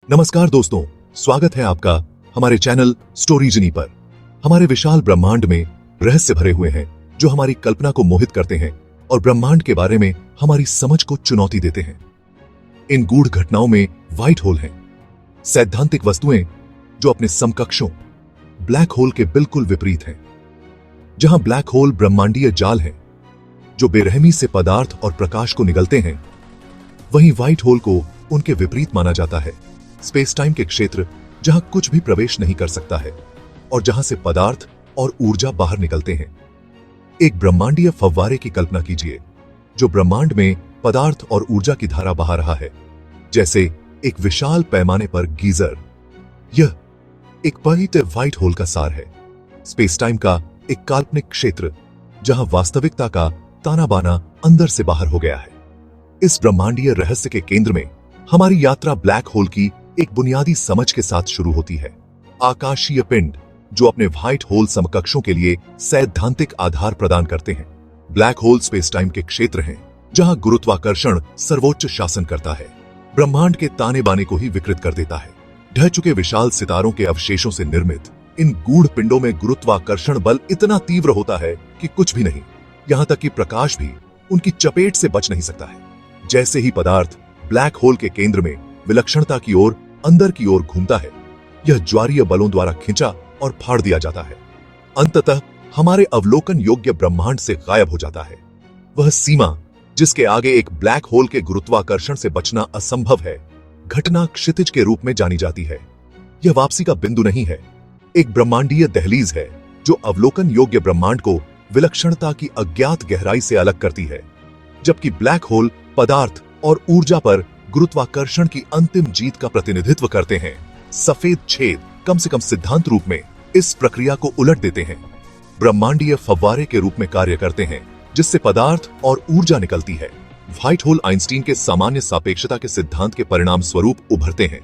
नमस्कार दोस्तों, स्वागत है आपका हमारे चैनल स्टोरीजनी पर। हमारे विशाल ब्रह्मांड में रहस्य भरे हुए हैं जो हमारी कल्पना को मोहित करते हैं और ब्रह्मांड के बारे में हमारी समझ को चुनौती देते हैं। इन गूढ़ घटनाओं में व्हाइट होल हैं, सैद्धांतिक वस्तुएं जो अपने समकक्षों ब्लैक होल के बिल्कुल विपरीत हैं। जहां ब्लैक होल ब्रह्मांडीय जाल हैं जो बेरहमी से पदार्थ और प्रकाश को निगलते हैं, वहीं व्हाइट होल को उनके विपरीत माना जाता है। स्पेस टाइम के क्षेत्र जहां कुछ भी प्रवेश नहीं कर सकता है और जहां से पदार्थ और ऊर्जा बाहर निकलते हैं। एक ब्रह्मांडीय फव्वारे की कल्पना कीजिए जो ब्रह्मांड में पदार्थ और ऊर्जा की धारा बहा रहा है, जैसे एक विशाल पैमाने पर गीजर। यह एक परित व्हाइट होल का सार है, स्पेस टाइम का एक काल्पनिक क्षेत्र जहां वास्तविकता का ताना बाना अंदर से बाहर हो गया है। इस ब्रह्मांडीय रहस्य के केंद्र में हमारी यात्रा ब्लैक होल की एक बुनियादी समझ के साथ शुरू होती है। आकाशीय पिंड जो अपने व्हाइट होल समकक्षों के लिए सैद्धांतिक आधार प्रदान करते हैं। ब्लैक होल स्पेस टाइम के क्षेत्र हैं जहां गुरुत्वाकर्षण सर्वोच्च शासन करता है, ब्रह्मांड के ताने बाने को ही विकृत कर देता है। ढह चुके विशाल सितारों के अवशेषों से निर्मित इन गूढ़ पिंडों में गुरुत्वाकर्षण बल इतना तीव्र होता है कि कुछ भी नहीं, यहां तक कि प्रकाश भी उनकी चपेट से बच नहीं सकता है। जैसे ही पदार्थ ब्लैक होल के केंद्र में विलक्षणता की ओर अंदर की ओर घूमता है, यह ज्वारीय बलों द्वारा खींचा और फाड़ दिया जाता है। अंततः हमारे अवलोकन योग्य ब्रह्मांड से गायब हो जाता है। वह सीमा जिसके आगे एक ब्लैक होल के गुरुत्वाकर्षण से बचना असंभव है, घटना क्षितिज के रूप में जानी जाती है। यह वापसी का बिंदु नहीं है, एक ब्रह्मांडीय दहलीज है जो अवलोकन योग्य ब्रह्मांड को विलक्षणता की अज्ञात गहराई से अलग करती है। जबकि ब्लैक होल पदार्थ और ऊर्जा पर गुरुत्वाकर्षण की अंतिम जीत का प्रतिनिधित्व करते हैं। सफेद छेद कम से कम सिद्धांत रूप में इस प्रक्रिया को उलट देते हैं, ब्रह्मांडीय फव्वारे के रूप में कार्य करते हैं जिससे पदार्थ और ऊर्जा निकलती है। व्हाइट होल आइंस्टीन के सामान्य सापेक्षता के सिद्धांत के परिणाम स्वरूप उभरते हैं,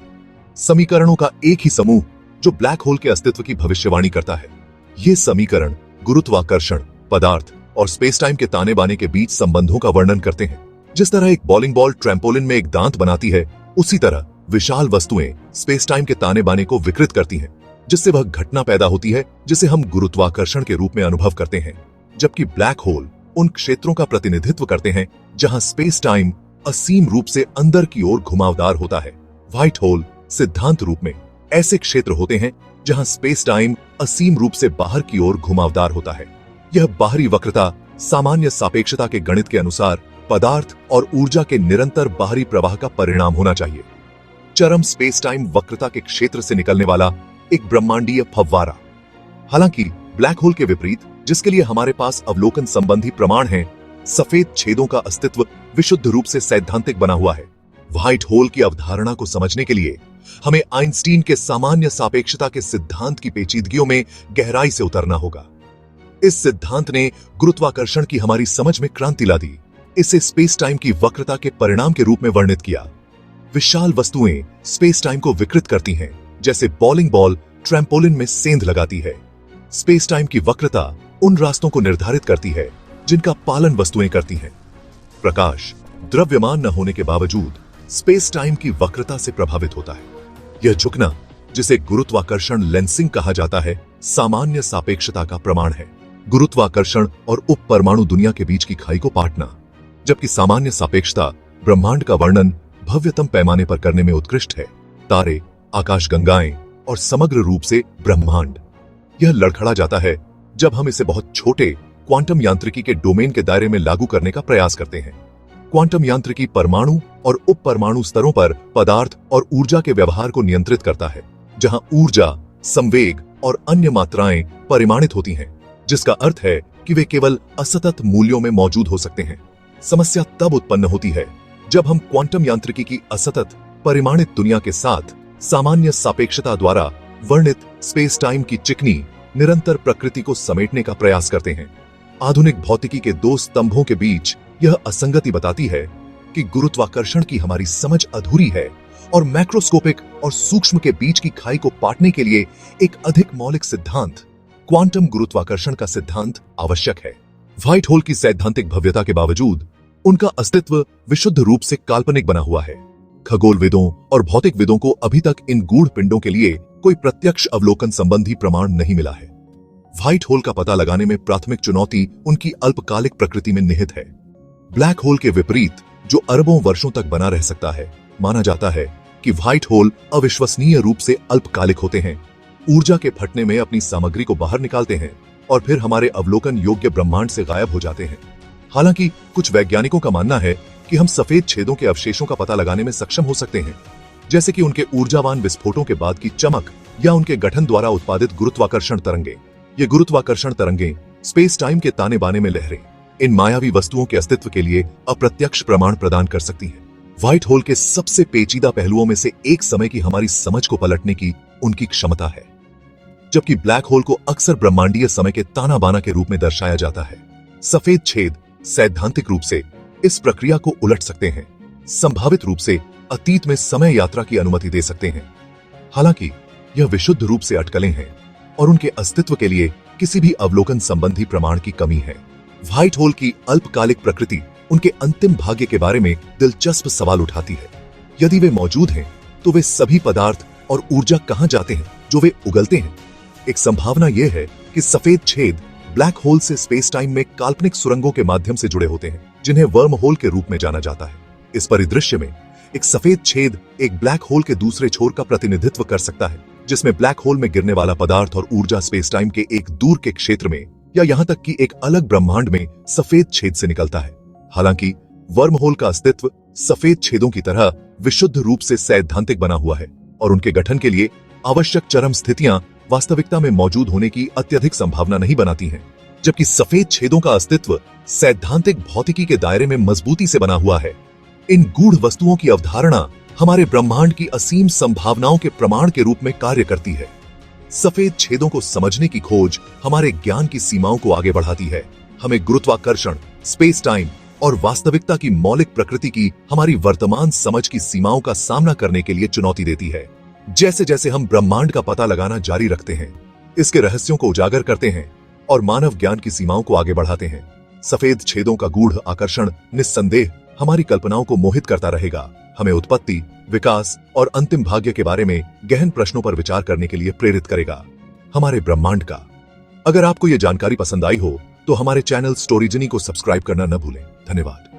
समीकरणों का एक ही समूह जो ब्लैक होल के अस्तित्व की भविष्यवाणी करता है। ये समीकरण गुरुत्वाकर्षण, पदार्थ और स्पेस टाइम के ताने बाने के बीच संबंधों का वर्णन करते हैं। जिस तरह एक बॉलिंग बॉल ट्रैम्पोलिन में एक दांत बनाती है, उसी तरह विशाल वस्तुएं स्पेस टाइम के ताने बाने को विकृत करती हैं, जिससे वह घटना पैदा होती है जिसे हम गुरुत्वाकर्षण के रूप में अनुभव करते हैं। जबकि ब्लैक होल उन क्षेत्रों का प्रतिनिधित्व करते हैं जहां स्पेस टाइम असीम रूप से अंदर की ओर घुमावदार होता है। व्हाइट होल सिद्धांत रूप में ऐसे क्षेत्र होते हैं जहां स्पेस टाइम असीम रूप से बाहर की ओर घुमावदार होता है। यह बाहरी वक्रता सामान्य सापेक्षता के गणित के अनुसार पदार्थ और ऊर्जा के निरंतर बाहरी प्रवाह का परिणाम होना चाहिए। चरम स्पेस टाइम वक्रता के क्षेत्र से निकलने वाला एक ब्रह्मांडीय फव्वारा। हालांकि ब्लैक होल के विपरीत, जिसके लिए हमारे पास अवलोकन संबंधी प्रमाण हैं, सफेद छेदों का अस्तित्व विशुद्ध रूप से सैद्धांतिक बना हुआ है। व्हाइट होल की अवधारणा को समझने के लिए हमें आइंस्टीन के सामान्य सापेक्षता के सिद्धांत की पेचीदगियों में गहराई से उतरना होगा। इस सिद्धांत ने गुरुत्वाकर्षण की हमारी समझ में क्रांति ला दी, इसे स्पेस टाइम की वक्रता के परिणाम के रूप में वर्णित किया। विशाल वस्तुएं स्पेस टाइम को विकृत करती हैं, जैसे बॉलिंग बॉल ट्रैम्पोलिन में सेंध लगाती है। स्पेस टाइम की वक्रता उन रास्तों को निर्धारित करती है जिनका पालन वस्तुएं करती हैं। प्रकाश द्रव्यमान न होने के बावजूद स्पेस टाइम की वक्रता से प्रभावित होता है। यह झुकना, जिसे गुरुत्वाकर्षण लेंसिंग कहा जाता है, सामान्य सापेक्षता का प्रमाण है। गुरुत्वाकर्षण और उप परमाणु दुनिया के बीच की खाई को पाटना, जबकि सामान्य सापेक्षता ब्रह्मांड का वर्णन भव्यतम पैमाने पर करने में उत्कृष्ट है। तारे, आकाशगंगाएं और समग्र रूप से ब्रह्मांड। यह लड़खड़ा जाता है जब हम इसे बहुत छोटे क्वांटम यांत्रिकी के डोमेन के दायरे में लागू करने का प्रयास करते हैं। क्वांटम यांत्रिकी परमाणु और उप परमाणु स्तरों पर पदार्थ और ऊर्जा के व्यवहार को नियंत्रित करता है, जहां ऊर्जा, संवेग और अन्य मात्राएं परिमाणित होती हैं, जिसका अर्थ है कि वे केवल असतत मूल्यों में मौजूद हो सकते हैं। समस्या तब उत्पन्न होती है जब हम क्वांटम यांत्रिकी की असतत परिमाणित दुनिया के साथ सामान्य सापेक्षता द्वारा वर्णित स्पेस टाइम की चिकनी निरंतर प्रकृति को समेटने का प्रयास करते हैं। आधुनिक भौतिकी के दो स्तंभों के बीच यह असंगति बताती है कि गुरुत्वाकर्षण की हमारी समझ अधूरी है और मैक्रोस्कोपिक और सूक्ष्म के बीच की खाई को पाटने के लिए एक अधिक मौलिक सिद्धांत, क्वांटम गुरुत्वाकर्षण का सिद्धांत आवश्यक है। व्हाइट होल की सैद्धांतिक भव्यता के बावजूद उनका अस्तित्व विशुद्ध रूप से काल्पनिक बना हुआ है। खगोलविदों और भौतिकविदों को अभी तक इन गूढ़ पिंडों के लिए कोई प्रत्यक्ष अवलोकन संबंधी प्रमाण नहीं मिला है। व्हाइट होल का पता लगाने में प्राथमिक चुनौती उनकी अल्पकालिक प्रकृति में निहित है। ब्लैक होल के विपरीत, जो अरबों वर्षों तक बना रह सकता है, माना जाता है कि व्हाइट होल अविश्वसनीय रूप से अल्पकालिक होते हैं, ऊर्जा के फटने में अपनी सामग्री को बाहर निकालते हैं और फिर हमारे अवलोकन योग्य ब्रह्मांड से गायब हो जाते हैं। हालांकि कुछ वैज्ञानिकों का मानना है कि हम सफेद छेदों के अवशेषों का पता लगाने में सक्षम हो सकते हैं, जैसे कि उनके ऊर्जावान विस्फोटों के बाद की चमक या उनके गठन द्वारा उत्पादित गुरुत्वाकर्षण तरंगे। ये गुरुत्वाकर्षण तरंगे स्पेस टाइम के ताने बाने में लहरें इन मायावी वस्तुओं के अस्तित्व के लिए अप्रत्यक्ष प्रमाण प्रदान कर सकती हैं। व्हाइट होल के सबसे पेचीदा पहलुओं में से एक समय की हमारी समझ को पलटने की उनकी क्षमता है। जबकि ब्लैक होल को अक्सर ब्रह्मांडीय समय के ताना बाना के रूप में दर्शाया जाता है, सफेद छेद सैद्धांतिक रूप से इस प्रक्रिया को उलट सकते हैं, संभावित रूप से अतीत में समय यात्रा की अनुमति दे सकते हैं। हालांकि यह विशुद्ध रूप से अटकलें हैं और उनके अस्तित्व के लिए किसी भी अवलोकन संबंधी प्रमाण की कमी है। व्हाइट होल की अल्पकालिक प्रकृति उनके अंतिम भाग्य के बारे में दिलचस्प सवाल उठाती है। यदि वे मौजूद हैं, तो वे सभी पदार्थ और ऊर्जा कहां जाते हैं जो वे उगलते हैं? एक संभावना यह है कि सफेद छेद ब्लैक होल से स्पेस टाइम में काल्पनिक सुरंगों के माध्यम से जुड़े होते हैं, जिन्हें वर्म होल के रूप में जाना जाता है। इस परिदृश्य में एक सफेद छेद एक ब्लैक होल के दूसरे छोर का प्रतिनिधित्व कर सकता है, जिसमें ब्लैक होल में गिरने वाला पदार्थ और ऊर्जा स्पेस टाइम के एक दूर के क्षेत्र में या यहां तक कि एक अलग ब्रह्मांड में सफेद छेद से निकलता है। हालांकि वर्म होल का अस्तित्व सफेद छेदों की तरह विशुद्ध रूप से सैद्धांतिक बना हुआ है और उनके गठन के लिए आवश्यक चरम स्थितियां वास्तविकता में मौजूद होने की अत्यधिक संभावना नहीं बनाती हैं। जबकि सफेद छेदों का अस्तित्व सैद्धांतिक भौतिकी के दायरे में मजबूती से बना हुआ है। इन गूढ़ वस्तुओं की अवधारणा हमारे ब्रह्मांड की असीम संभावनाओं के प्रमाण के रूप में कार्य करती है। सफेद छेदों को समझने की खोज हमारे ज्ञान की सीमाओं को आगे बढ़ाती है, हमें गुरुत्वाकर्षण, स्पेस टाइम और वास्तविकता की मौलिक प्रकृति की हमारी वर्तमान समझ की सीमाओं का सामना करने के लिए चुनौती देती है। जैसे जैसे हम ब्रह्मांड का पता लगाना जारी रखते हैं, इसके रहस्यों को उजागर करते हैं और मानव ज्ञान की सीमाओं को आगे बढ़ाते हैं, सफेद छेदों का गूढ़ आकर्षण निस्संदेह हमारी कल्पनाओं को मोहित करता रहेगा, हमें उत्पत्ति, विकास और अंतिम भाग्य के बारे में गहन प्रश्नों पर विचार करने के लिए प्रेरित करेगा, हमारे ब्रह्मांड का। अगर आपको यह जानकारी पसंद आई हो तो हमारे चैनल स्टोरीजनी को सब्सक्राइब करना न भूलें। धन्यवाद।